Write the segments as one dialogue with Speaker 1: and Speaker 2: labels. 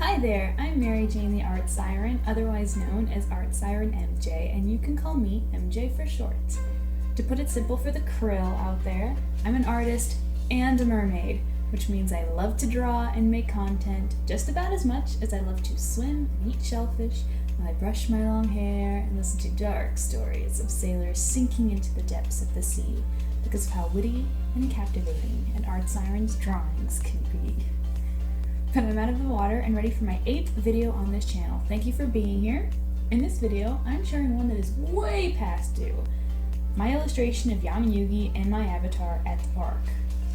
Speaker 1: Hi there, I'm Mary Jane the Art Siren, otherwise known as ArtSirenMJ, and you can call me MJ for short. To put it simple for the krill out there, I'm an artist and a mermaid, which means I love to draw and make content just about as much as I love to swim and eat shellfish while I brush my long hair and listen to dark stories of sailors sinking into the depths of the sea because of how witty and captivating an art siren's drawings can be. But I'm out of the water and ready for my 8th video on this channel. Thank you for being here. In this video, I'm sharing one that is way past due. My illustration of Yami-Yugi and my avatar at the park.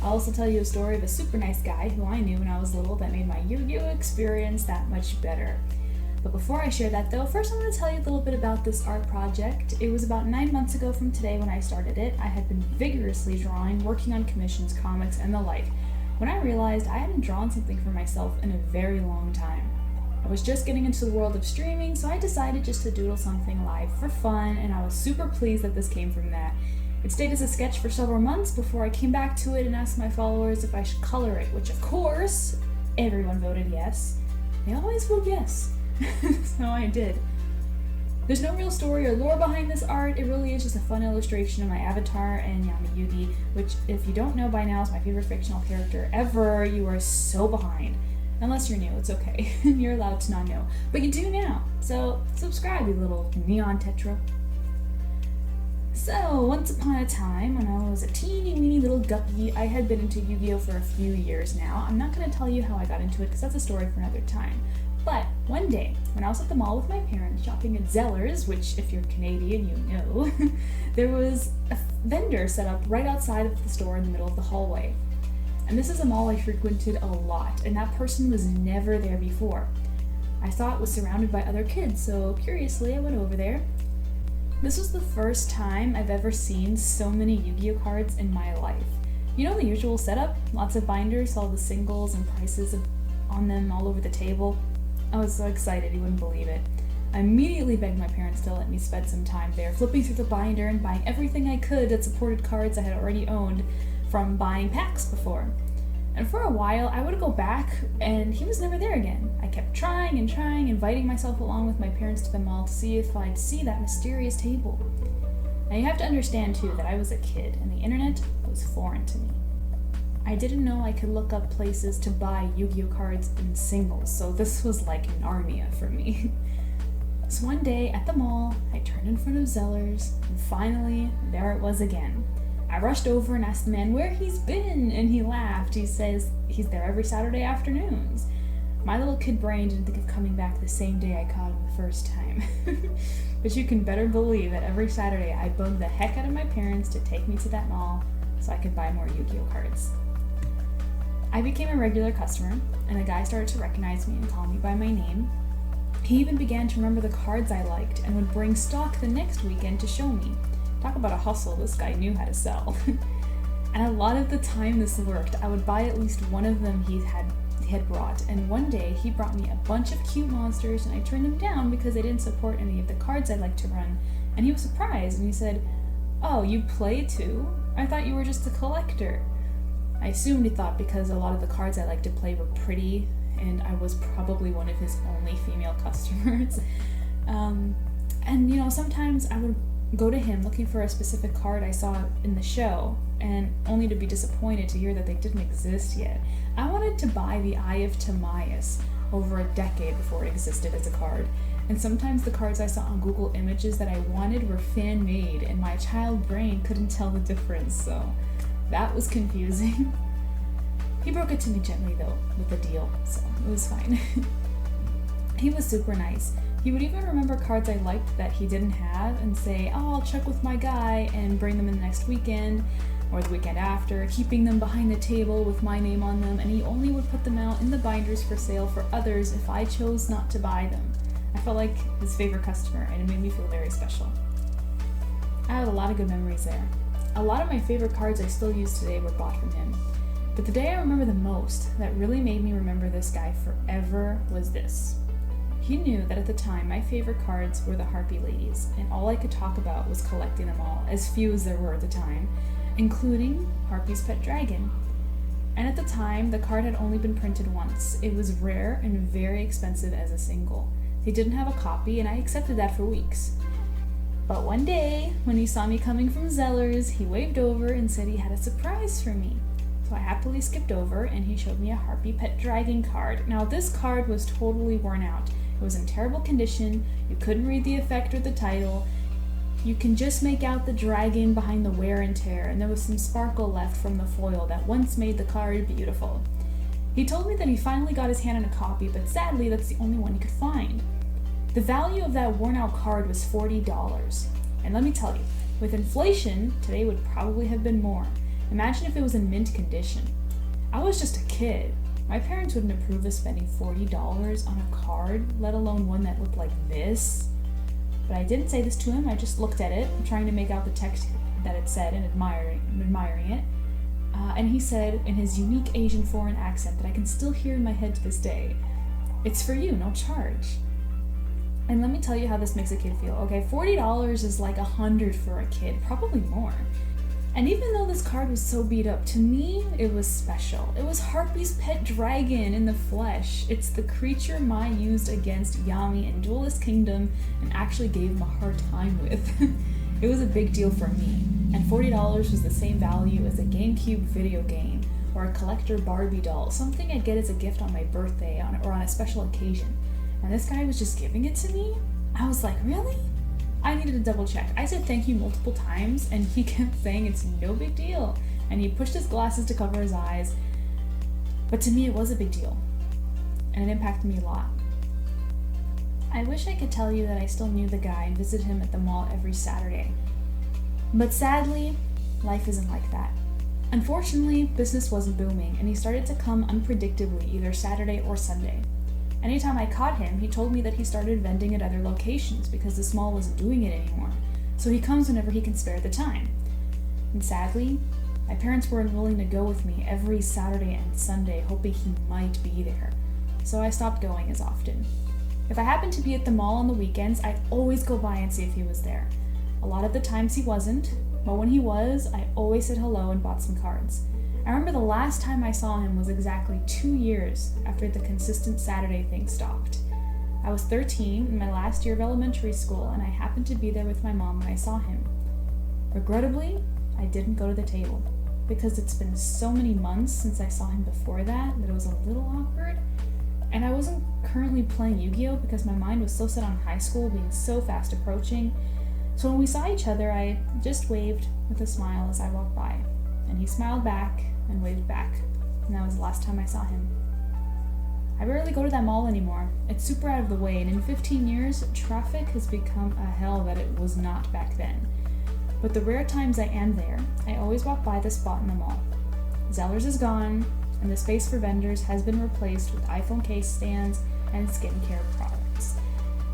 Speaker 1: I'll also tell you a story of a super nice guy who I knew when I was little that made my Yu-Gi-Oh experience that much better. But before I share that though, first I want to tell you a little bit about this art project. It was about 9 months ago from today when I started it. I had been vigorously drawing, working on commissions, comics, and the like, when I realized I hadn't drawn something for myself in a very long time. I was just getting into the world of streaming, so I decided just to doodle something live for fun, and I was super pleased that this came from that. It stayed as a sketch for several months before I came back to it and asked my followers if I should color it, which of course, everyone voted yes. They always vote yes. So I did. There's no real story or lore behind this art. It really is just a fun illustration of my avatar and Yami-Yugi, which, if you don't know by now, is my favorite fictional character ever. You are so behind. Unless you're new, it's okay. You're allowed to not know. But you do now. So subscribe, you little neon tetra. So, once upon a time, when I was a teeny weeny little guppy, I had been into Yu-Gi-Oh for a few years now. I'm not going to tell you how I got into it because that's a story for another time. But one day, when I was at the mall with my parents shopping at Zellers, which if you're Canadian, you know, there was a vendor set up right outside of the store in the middle of the hallway. And this is a mall I frequented a lot, and that person was never there before. I saw it was surrounded by other kids, so curiously I went over there. This was the first time I've ever seen so many Yu-Gi-Oh cards in my life. You know the usual setup? Lots of binders, all the singles and prices on them all over the table. I was so excited, you wouldn't believe it. I immediately begged my parents to let me spend some time there, flipping through the binder and buying everything I could that supported cards I had already owned from buying packs before. And for a while, I would go back, and he was never there again. I kept trying, inviting myself along with my parents to the mall to see if I'd see that mysterious table. Now you have to understand too that I was a kid, and the internet was foreign to me. I didn't know I could look up places to buy Yu-Gi-Oh cards in singles, so this was like Narnia for me. So one day at the mall, I turned in front of Zellers, and finally, there it was again. I rushed over and asked the man where he's been, and he laughed. He says he's there every Saturday afternoons. My little kid brain didn't think of coming back the same day I caught him the first time. But you can better believe that every Saturday I bugged the heck out of my parents to take me to that mall so I could buy more Yu-Gi-Oh cards. I became a regular customer, and a guy started to recognize me and call me by my name. He even began to remember the cards I liked and would bring stock the next weekend to show me. Talk about a hustle, this guy knew how to sell. And a lot of the time this worked. I would buy at least one of them he had brought, and one day he brought me a bunch of cute monsters and I turned them down because they didn't support any of the cards I liked to run, and he was surprised and he said, "Oh, you play too? I thought you were just a collector." I assumed he thought because a lot of the cards I liked to play were pretty, and I was probably one of his only female customers. And you know, sometimes I would go to him looking for a specific card I saw in the show, and only to be disappointed to hear that they didn't exist yet. I wanted to buy the Eye of Timaeus over a decade before it existed as a card, and sometimes the cards I saw on Google Images that I wanted were fan-made, and my child brain couldn't tell the difference, so that was confusing. He broke it to me gently though, with a deal, so it was fine. He was super nice. He would even remember cards I liked that he didn't have and say, "Oh, I'll check with my guy," and bring them in the next weekend or the weekend after, keeping them behind the table with my name on them, and he only would put them out in the binders for sale for others if I chose not to buy them. I felt like his favorite customer, and it made me feel very special. I had a lot of good memories there. A lot of my favorite cards I still use today were bought from him. But the day I remember the most that really made me remember this guy forever was this. He knew that at the time my favorite cards were the Harpy Ladies, and all I could talk about was collecting them all, as few as there were at the time, including Harpy's Pet Dragon. And at the time, the card had only been printed once. It was rare and very expensive as a single. They didn't have a copy, and I accepted that for weeks. But one day, when he saw me coming from Zeller's, he waved over and said he had a surprise for me. So I happily skipped over, and he showed me a Harpy Pet Dragon card. Now, this card was totally worn out. It was in terrible condition. You couldn't read the effect or the title. You can just make out the dragon behind the wear and tear, and there was some sparkle left from the foil that once made the card beautiful. He told me that he finally got his hand on a copy, but sadly that's the only one he could find. The value of that worn out card was $40. And let me tell you, with inflation, today would probably have been more. Imagine if it was in mint condition. I was just a kid. My parents wouldn't approve of spending $40 on a card, let alone one that looked like this. But I didn't say this to him, I just looked at it, trying to make out the text that it said and admiring it. And he said, in his unique Asian foreign accent that I can still hear in my head to this day, "It's for you, no charge." And let me tell you how this makes a kid feel. Okay, $40 is like $100 for a kid, probably more. And even though this card was so beat up, to me, it was special. It was Harpy's pet dragon in the flesh. It's the creature Mai used against Yami in Duelist Kingdom and actually gave him a hard time with. It was a big deal for me, and $40 was the same value as a GameCube video game or a collector Barbie doll, something I'd get as a gift on my birthday or on a special occasion. And this guy was just giving it to me? I was like, really? I needed to double check. I said thank you multiple times, and he kept saying it's no big deal. And he pushed his glasses to cover his eyes. But to me, it was a big deal. And it impacted me a lot. I wish I could tell you that I still knew the guy and visited him at the mall every Saturday. But sadly, life isn't like that. Unfortunately, business wasn't booming, and he started to come unpredictably either Saturday or Sunday. Anytime I caught him, he told me that he started vending at other locations because the mall wasn't doing it anymore. So he comes whenever he can spare the time. And sadly, my parents weren't willing to go with me every Saturday and Sunday, hoping he might be there. So I stopped going as often. If I happened to be at the mall on the weekends, I'd always go by and see if he was there. A lot of the times he wasn't, but when he was, I always said hello and bought some cards. I remember the last time I saw him was exactly 2 years after the consistent Saturday thing stopped. I was 13 in my last year of elementary school, and I happened to be there with my mom when I saw him. Regrettably, I didn't go to the table, because it's been so many months since I saw him before that it was a little awkward, and I wasn't currently playing Yu-Gi-Oh! Because my mind was so set on high school being so fast approaching. So when we saw each other, I just waved with a smile as I walked by, and he smiled back and waved back, and that was the last time I saw him. I rarely go to that mall anymore. It's super out of the way, and in 15 years, traffic has become a hell that it was not back then. But the rare times I am there, I always walk by the spot in the mall. Zeller's is gone, and the space for vendors has been replaced with iPhone case stands and skincare products.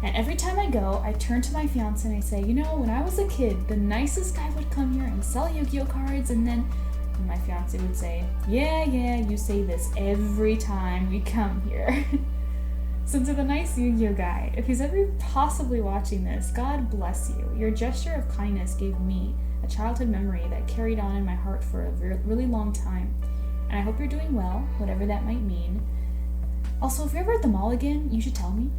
Speaker 1: And every time I go, I turn to my fiance and I say, you know, when I was a kid, the nicest guy would come here and sell Yu-Gi-Oh cards, and my fiance would say, yeah, you say this every time we come here. So to the nice Yu-Gi-Oh guy, if he's ever possibly watching this, God bless you. Your gesture of kindness gave me a childhood memory that carried on in my heart for a really long time. And I hope you're doing well, whatever that might mean. Also, if you're ever at the mall again, you should tell me.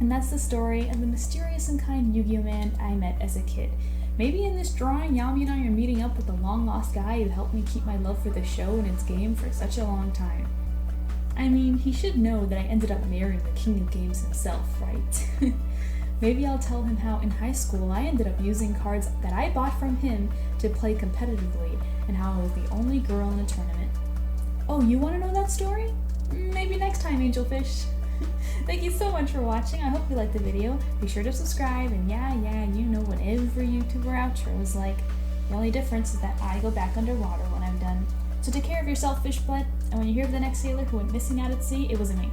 Speaker 1: And that's the story of the mysterious and kind Yu-Gi-Oh man I met as a kid. Maybe in this drawing, Yami and I are meeting up with the long-lost guy who helped me keep my love for the show and its game for such a long time. I mean, he should know that I ended up marrying the king of games himself, right? Maybe I'll tell him how in high school I ended up using cards that I bought from him to play competitively, and how I was the only girl in a tournament. Oh, you want to know that story? Maybe next time, Angelfish. Thank you so much for watching. I hope you liked the video. Be sure to subscribe, and yeah, you know what every YouTuber outro is like. The only difference is that I go back underwater when I'm done. So take care of yourself, fish blood, and when you hear of the next sailor who went missing out at sea, it wasn't me.